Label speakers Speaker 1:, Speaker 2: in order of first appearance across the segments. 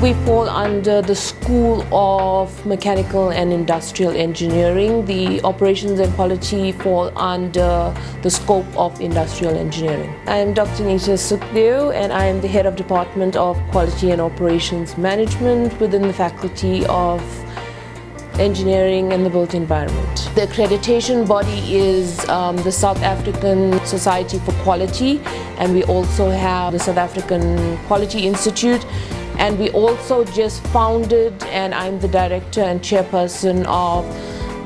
Speaker 1: We fall under the School of Mechanical and Industrial Engineering. The operations and quality fall under the scope of industrial engineering. I am Dr. Nita Sukdeo, and I am the head of Department of Quality and Operations Management within the Faculty of Engineering and the Built Environment. The accreditation body is the South African Society for Quality, and we also have the South African Quality Institute. And we also just founded, and I'm the director and chairperson of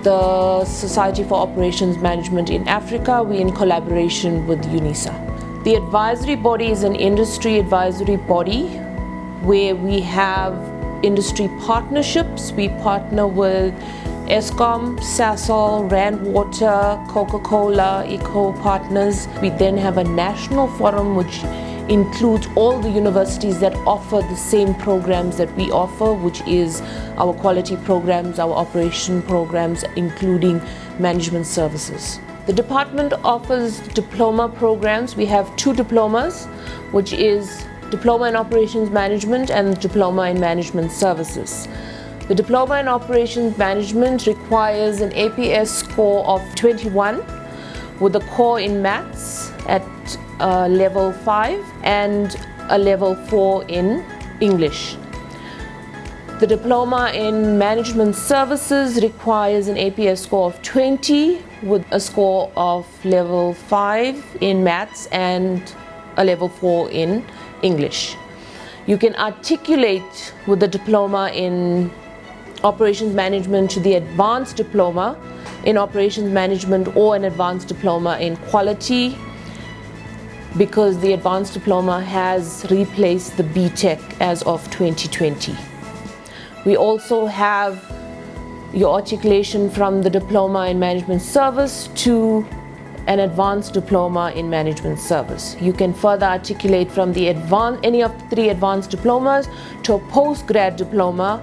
Speaker 1: the Society for Operations Management in Africa. We're in collaboration with UNISA. The advisory body is an industry advisory body where we have industry partnerships. We partner with Eskom, Sasol, Rand Water, Coca-Cola, Eco Partners. We then have a national forum which includes all the universities that offer the same programs that we offer, which is our quality programs, our operation programs, including management services. The department offers diploma programs. We have 2 diplomas, which is Diploma in Operations Management and Diploma in Management Services. The Diploma in Operations Management requires an APS score of 21 with a core in maths at level 5 and a level 4 in English. The Diploma in Management Services requires an APS score of 20 with a score of level 5 in maths and a level 4 in English. You can articulate with the Diploma in Operations Management to the Advanced Diploma in Operations Management or an Advanced Diploma in Quality, because the Advanced Diploma has replaced the BTech as of 2020. We also have your articulation from the Diploma in Management Service to an Advanced Diploma in Management Service. You can further articulate from the any of the 3 advanced diplomas to a postgrad diploma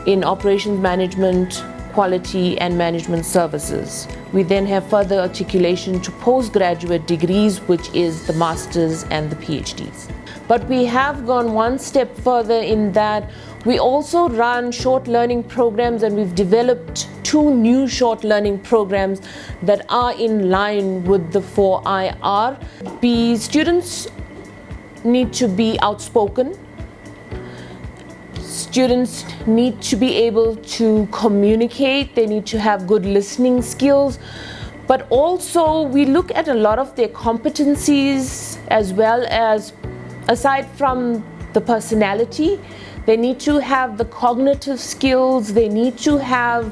Speaker 1: in Operations Management, Quality and Management Services. We then have further articulation to postgraduate degrees, which is the Masters and the PhDs. But we have gone one step further in that we also run short learning programs, and we've developed 2 new short learning programs that are in line with the 4IR. The students need to be outspoken. Students need to be able to communicate. They need to have good listening skills. But also we look at a lot of their competencies, as well as, aside from the personality, they need to have the cognitive skills. They need to have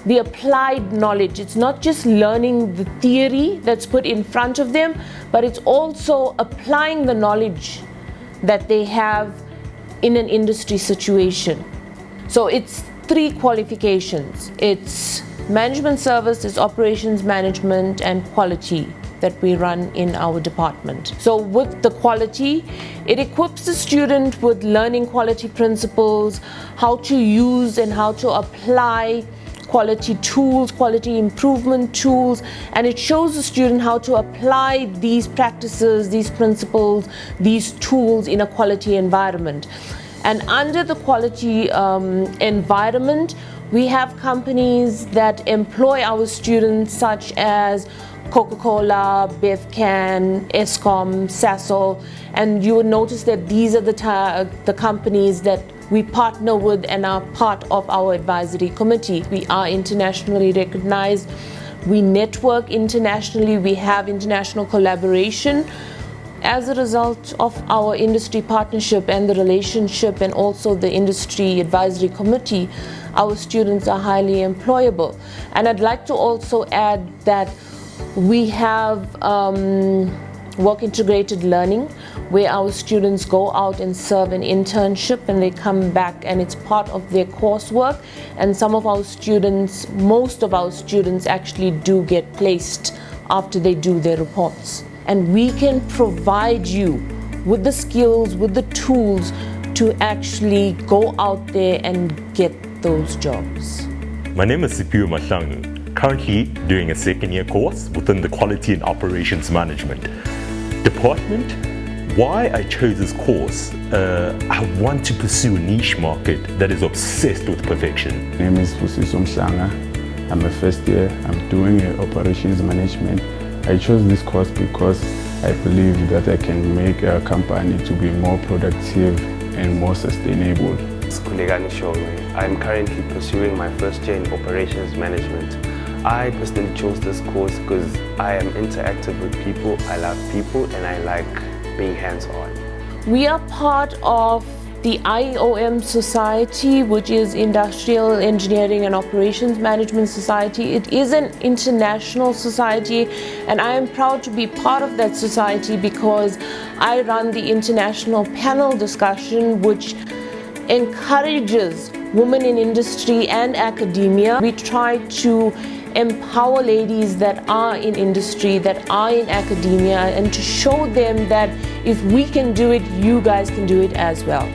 Speaker 1: the applied knowledge. It's not just learning the theory that's put in front of them, but it's also applying the knowledge that they have in an industry situation. So it's 3 qualifications. It's management service, it's operations management and quality that we run in our department. So with the quality, it equips the student with learning quality principles, how to use and how to apply quality tools, quality improvement tools, and it shows the student how to apply these practices, these principles, these tools in a quality environment. And under the quality environment, we have companies that employ our students, such as Coca-Cola, Bevcan, Eskom, Sasol, and you will notice that these are the companies that we partner with and are part of our advisory committee. We are internationally recognized. We network internationally. We have international collaboration. As a result of our industry partnership and the relationship, and also the industry advisory committee, our students are highly employable. And I'd like to also add that we have work integrated learning, where our students go out and serve an internship and they come back, and it's part of their coursework. And some of our students, most of our students actually do get placed after they do their reports. And we can provide you with the skills, with the tools to actually go out there and get those jobs.
Speaker 2: My name is Sukdeo, currently doing a 2nd year course within the Quality and Operations Management department. Why I chose this course, I want to pursue a niche market that is obsessed with perfection.
Speaker 3: My name is Sukdeo. I'm a first year. I'm doing operations management. I chose this course because I believe that I can make a company to be more productive and more sustainable.
Speaker 4: I'm currently pursuing my first year in operations management. I personally chose this course because I am interactive with people, I love people, and I like being hands-on.
Speaker 1: We are part of the IOM Society, which is Industrial Engineering and Operations Management Society. It is an international society, and I am proud to be part of that society because I run the international panel discussion, which encourages women in industry and academia. We try to empower ladies that are in industry, that are in academia, and to show them that if we can do it, you guys can do it as well.